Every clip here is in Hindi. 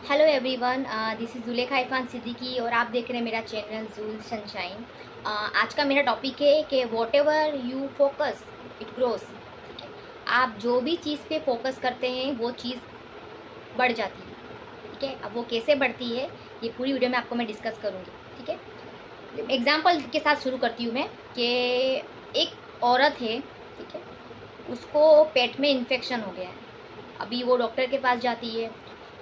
Hello everyone, this is Zulekha Irfan Siddiqui और आप देख रहे हैं मेरा चैनल जूल सनशाइन। आज का मेरा टॉपिक है कि whatever you focus it grows. ठीक है, आप जो भी चीज़ पे फोकस करते हैं वो चीज़ बढ़ जाती है। ठीक है, अब वो कैसे बढ़ती है ये पूरी वीडियो में आपको मैं डिस्कस करूँगी। ठीक है, एग्जाम्पल के साथ शुरू करती हूँ मैं कि एक औरत है। ठीक है, उसको पेट में इन्फेक्शन हो गया है। अभी वो डॉक्टर के पास जाती है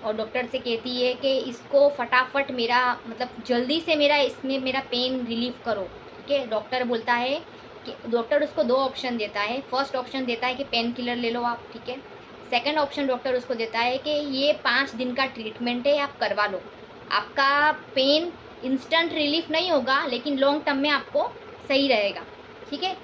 और डॉक्टर से कहती है कि इसको फटाफट मेरा मतलब जल्दी से मेरा इसमें मेरा पेन रिलीफ करो। ठीक है, डॉक्टर बोलता है कि डॉक्टर उसको दो ऑप्शन देता है। फर्स्ट ऑप्शन देता है कि पेन किलर ले लो आप। ठीक है, सेकंड ऑप्शन डॉक्टर उसको देता है कि ये 5 दिन का ट्रीटमेंट है, आप करवा लो। आपका पेन इंस्टेंट रिलीफ नहीं होगा लेकिन लॉन्ग टर्म में आपको सही रहेगा। ठीक है,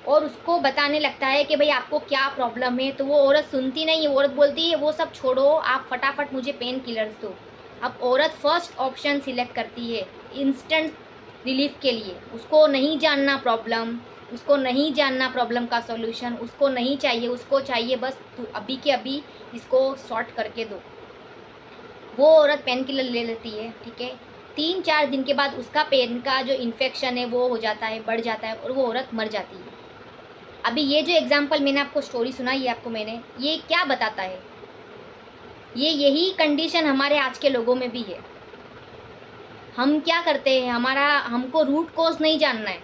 और उसको बताने लगता है कि भाई आपको क्या प्रॉब्लम है। तो वो औरत सुनती नहीं है, औरत बोलती है वो सब छोड़ो, आप फटाफट मुझे पेन किलर्स दो। अब औरत फर्स्ट ऑप्शन सिलेक्ट करती है इंस्टेंट रिलीफ के लिए। उसको नहीं जानना प्रॉब्लम, उसको नहीं जानना प्रॉब्लम का सॉल्यूशन, उसको नहीं चाहिए, उसको चाहिए बस अभी के अभी इसको सॉर्ट करके दो। वो औरत पेन किलर ले लेती है। ठीक है, 3-4 दिन के बाद उसका पेन का जो इन्फेक्शन है वो हो जाता है, बढ़ जाता है और वो औरत मर जाती है। अभी ये जो एग्जाम्पल मैंने आपको स्टोरी सुनाई है आपको मैंने, ये क्या बताता है? ये यही कंडीशन हमारे आज के लोगों में भी है। हम क्या करते हैं, हमको रूट कॉज नहीं जानना है।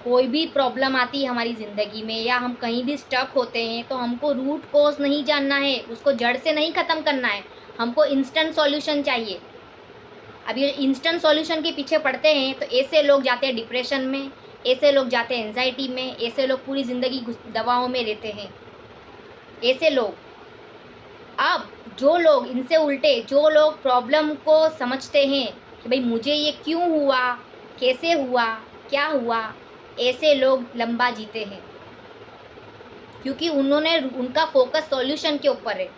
कोई भी प्रॉब्लम आती है हमारी ज़िंदगी में या हम कहीं भी स्टक होते हैं तो हमको रूट कॉज नहीं जानना है, उसको जड़ से नहीं ख़त्म करना है। हमको इंस्टेंट सॉल्यूशन चाहिए। अब ये इंस्टेंट सॉल्यूशन के पीछे पड़ते हैं तो ऐसे लोग जाते हैं डिप्रेशन में, ऐसे लोग जाते हैं एंजाइटी में, ऐसे लोग पूरी ज़िंदगी दवाओं में रहते हैं। ऐसे लोग, अब जो लोग इनसे उल्टे, जो लोग प्रॉब्लम को समझते हैं कि भाई मुझे ये क्यों हुआ, कैसे हुआ, क्या हुआ, ऐसे लोग लंबा जीते हैं क्योंकि उनका फोकस सॉल्यूशन के ऊपर है।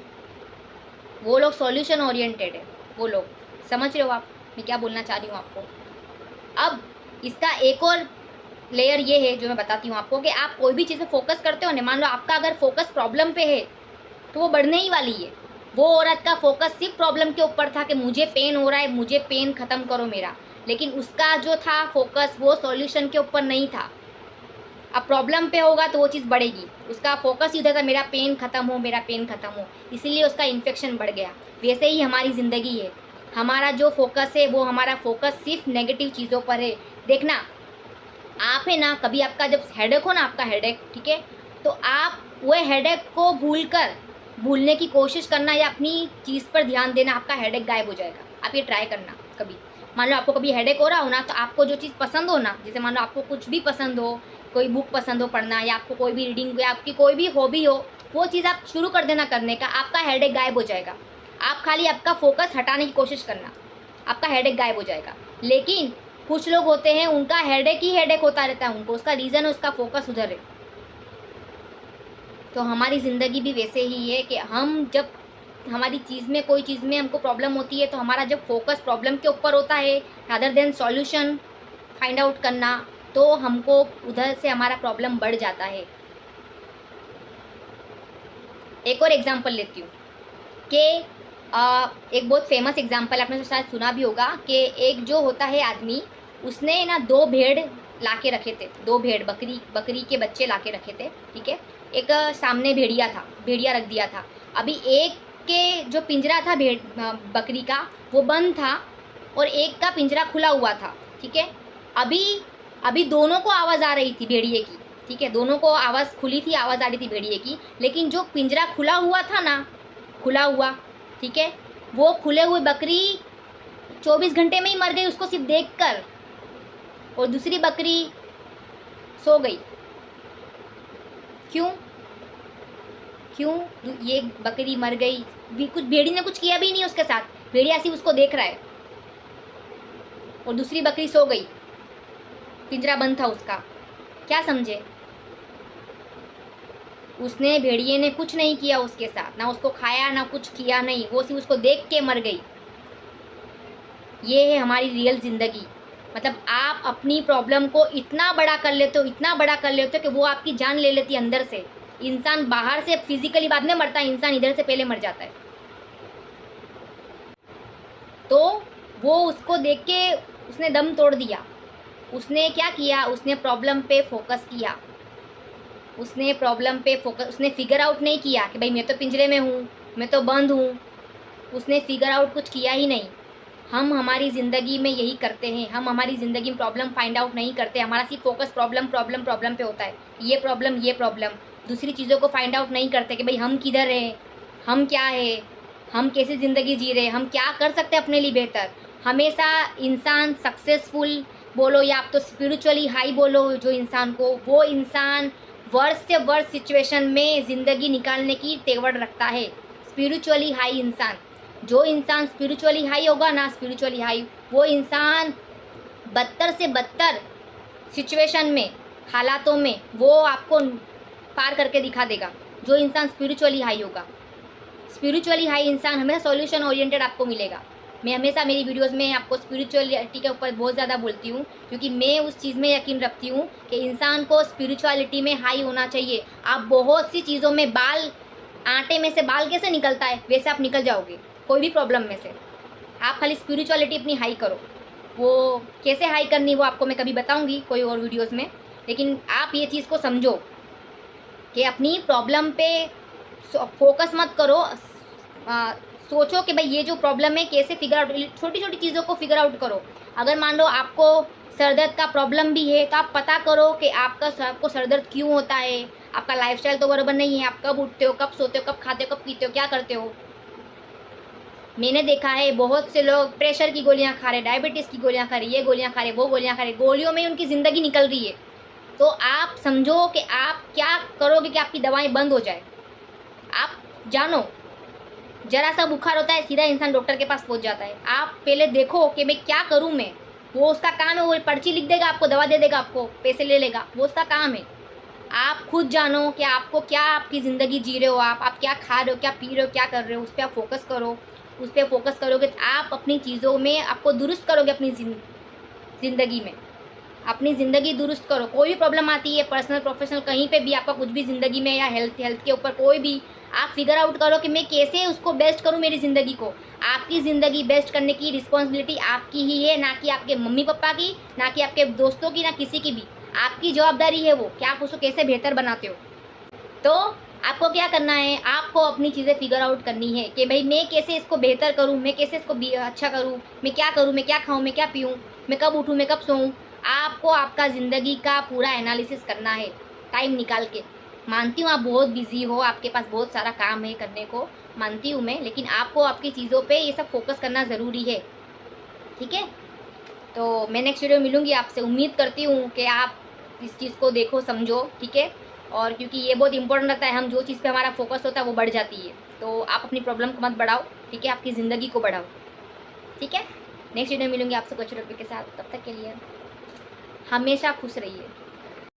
वो लोग सॉल्यूशन ओरिएंटेड है। वो लोग, समझ रहे हो आप मैं क्या बोलना चाह रही हूँ आपको? अब इसका एक और लेयर ये है जो मैं बताती हूँ आपको कि आप कोई भी चीज़ पे फोकस करते हो ना, मान लो आपका अगर फोकस प्रॉब्लम पे है तो वो बढ़ने ही वाली है। वो औरत का फोकस सिर्फ प्रॉब्लम के ऊपर था कि मुझे पेन हो रहा है, मुझे पेन ख़त्म करो मेरा, लेकिन उसका जो था फोकस वो सॉल्यूशन के ऊपर नहीं था। अब प्रॉब्लम पे होगा तो वो चीज़ बढ़ेगी, उसका फोकस ही उधर था मेरा पेन ख़त्म हो, मेरा पेन ख़त्म हो, इसीलिए उसका इन्फेक्शन बढ़ गया। वैसे ही हमारी ज़िंदगी है, हमारा जो फोकस है वो हमारा फोकस सिर्फ नेगेटिव चीज़ों पर है। देखना, आप है ना, कभी आपका जब हेडेक हो ना, आपका हेडेक, ठीक है, तो आप वो हेडेक को भूलने की कोशिश करना या अपनी चीज़ पर ध्यान देना, आपका हेडेक गायब हो जाएगा। आप ये ट्राई करना कभी। मान लो आपको कभी हेडेक हो रहा हो ना, तो आपको जो चीज़ पसंद हो ना, जैसे मान लो आपको कुछ भी पसंद हो, कोई बुक पसंद हो पढ़ना, या आपको कोई भी रीडिंग या आपकी कोई भी हॉबी हो, वो चीज़ आप शुरू कर देना करने का, आपका हेडेक गायब हो जाएगा। आप खाली आपका फोकस हटाने की कोशिश करना, आपका हेडेक गायब हो जाएगा। लेकिन कुछ लोग होते हैं उनका हेडेक ही हेडेक होता रहता है, उनको उसका रीज़न है, उसका फोकस उधर है। तो हमारी ज़िंदगी भी वैसे ही है कि हम जब हमारी चीज़ में, कोई चीज़ में हमको प्रॉब्लम होती है तो हमारा जब फोकस प्रॉब्लम के ऊपर होता है rather than solution find out करना, तो हमको उधर से हमारा प्रॉब्लम बढ़ जाता है। एक और एग्जांपल लेती हूँ कि एक बहुत फेमस एग्जांपल आपने शायद सुना भी होगा कि एक जो होता है आदमी, उसने ना 2 भेड़ ला के रखे थे, 2 भेड़, बकरी के बच्चे ला के रखे थे। ठीक है, एक सामने भेड़िया था, भेड़िया रख दिया था। अभी एक के जो पिंजरा था बकरी का वो बंद था और एक का पिंजरा खुला हुआ था। ठीक है, अभी अभी दोनों को आवाज़ आ रही थी भेड़िए की। ठीक है, दोनों को आवाज़ खुली थी, आवाज़ आ रही थी भेड़िए की, लेकिन जो पिंजरा खुला हुआ था ना, खुला हुआ, ठीक है, वो खुले हुए बकरी 24 घंटे में ही मर गई उसको सिर्फ देखकर, और दूसरी बकरी सो गई। क्यों? क्यों ये बकरी मर गई? भी कुछ भेड़ी ने कुछ किया भी नहीं उसके साथ, भेड़िया सिर्फ उसको देख रहा है, और दूसरी बकरी सो गई, पिंजरा बंद था उसका। क्या समझे? उसने, भेड़िए ने कुछ नहीं किया उसके साथ, ना उसको खाया ना कुछ किया, नहीं, वो सिर्फ उसको देख के मर गई। ये है हमारी रियल ज़िंदगी। मतलब आप अपनी प्रॉब्लम को इतना बड़ा कर लेते हो, इतना बड़ा कर लेते हो कि वो आपकी जान ले लेती है अंदर से। इंसान बाहर से फिजिकली बाद में मरता है, इंसान इधर से पहले मर जाता है। तो वो उसको देख के उसने दम तोड़ दिया। उसने क्या किया, उसने प्रॉब्लम पे फोकस किया। उसने प्रॉब्लम पे फोकस, उसने फिगर आउट नहीं किया कि भाई मैं तो पिंजरे में हूँ, मैं तो बंद हूँ। उसने फिगर आउट कुछ किया ही नहीं। हम हमारी ज़िंदगी में यही करते हैं, हम हमारी ज़िंदगी में प्रॉब्लम फाइंड आउट नहीं करते। हमारा सिर्फ फोकस प्रॉब्लम प्रॉब्लम प्रॉब्लम पे होता है, ये प्रॉब्लम। दूसरी चीज़ों को फाइंड आउट नहीं करते कि भाई हम किधर हैं, हम क्या है, हम कैसी ज़िंदगी जी रहे हैं, हम क्या कर सकते हैं अपने लिए बेहतर। हमेशा इंसान सक्सेसफुल बोलो या आप तो स्पिरिचुअली हाई बोलो जो इंसान को, वो इंसान वर्ष से वर्ष सिचुएशन में ज़िंदगी निकालने की तेवर रखता है। स्पिरिचुअली हाई इंसान, जो इंसान स्पिरिचुअली हाई होगा ना, स्पिरिचुअली हाई, वो इंसान बदतर से बदतर सिचुएशन में, हालातों में वो आपको पार करके दिखा देगा। जो इंसान स्पिरिचुअली हाई होगा, स्पिरिचुअली हाई इंसान हमेशा सॉल्यूशन ओरिएंटेड आपको मिलेगा। मैं हमेशा मेरी वीडियोस में आपको स्पिरिचुअलिटी के ऊपर बहुत ज़्यादा बोलती हूँ, क्योंकि मैं उस चीज़ में यकीन रखती हूँ कि इंसान को स्पिरिचुअलिटी में हाई होना चाहिए। आप बहुत सी चीज़ों में, बाल, आटे में से बाल कैसे निकलता है वैसे आप निकल जाओगे कोई भी प्रॉब्लम में से। आप खाली स्पिरिचुअलिटी अपनी हाई करो। वो कैसे हाई करनी वो आपको मैं कभी बताऊंगी कोई और वीडियोस में, लेकिन आप ये चीज़ को समझो कि अपनी प्रॉब्लम पे फोकस मत करो। सोचो कि भाई ये जो प्रॉब्लम है कैसे फिगर आउट, छोटी छोटी चीज़ों को फिगर आउट करो। अगर मान लो आपको सर दर्द का प्रॉब्लम भी है तो आप पता करो कि आपको सर दर्द क्यों होता है। आपका लाइफस्टाइल तो बराबर नहीं है, आप कब उठते हो, कब सोते हो, कब खाते हो, कब पीते हो, क्या करते हो। मैंने देखा है बहुत से लोग प्रेशर की गोलियां खा रहे, डायबिटीज़ की गोलियां खा रहे, ये गोलियां खा रहे, वो गोलियां खा रहे, गोलियों में उनकी ज़िंदगी निकल रही है। तो आप समझो कि आप क्या करोगे कि आपकी दवाएं बंद हो जाए। आप जानो, जरा सा बुखार होता है सीधा इंसान डॉक्टर के पास पहुंच जाता है। आप पहले देखो कि मैं क्या करूं मैं। वो उसका काम है, वो पर्ची लिख देगा, आपको दवा दे देगा, आपको पैसे ले लेगा, वो उसका काम है। आप खुद जानो कि आपको क्या, आपकी ज़िंदगी जी रहे हो, आप क्या खा रहे हो, क्या पी रहे हो, क्या कर रहे हो, उस पर आप फोकस करो। उस पर फोकस करोगे तो आप अपनी चीज़ों में आपको दुरुस्त करोगे। अपनी ज़िंदगी में अपनी ज़िंदगी दुरुस्त करो। कोई भी प्रॉब्लम आती है, पर्सनल प्रोफेशनल कहीं पे भी आपका कुछ भी ज़िंदगी में, या हेल्थ के ऊपर कोई भी, आप फिगर आउट करो कि मैं कैसे उसको बेस्ट करूं मेरी ज़िंदगी को। आपकी ज़िंदगी बेस्ट करने की रिस्पॉन्सिबिलिटी आपकी ही है, ना कि आपके मम्मी पापा की, ना कि आपके दोस्तों की, ना किसी की भी। आपकी जवाबदारी है वो कि आप उसको कैसे बेहतर बनाते हो। तो आपको क्या करना है, आपको अपनी चीज़ें फिगर आउट करनी है कि भाई मैं कैसे इसको बेहतर करूँ, मैं कैसे इसको अच्छा करूँ, मैं क्या करूँ, मैं क्या खाऊँ, मैं क्या पीऊँ, मैं कब उठूँ, मैं कब सोऊँ। आपको आपका ज़िंदगी का पूरा एनालिसिस करना है टाइम निकाल के। मानती हूँ आप बहुत बिजी हो, आपके पास बहुत सारा काम है करने को, मानती हूँ मैं, लेकिन आपको आपकी चीज़ों पे ये सब फोकस करना ज़रूरी है। ठीक है, तो मैं नेक्स्ट वीडियो मिलूँगी आपसे। उम्मीद करती हूँ कि आप इस चीज़ को देखो, समझो। ठीक है, और क्योंकि ये बहुत इंपॉर्टेंट रहता है, हम जो चीज़ पे हमारा फोकस होता है वो बढ़ जाती है। तो आप अपनी प्रॉब्लम को मत बढ़ाओ, ठीक है, आपकी ज़िंदगी को बढ़ाओ। ठीक है, नेक्स्ट वीडियो मिलूँगी आपसे कुछ टॉपिक के साथ। तब तक के लिए हमेशा खुश रहिए।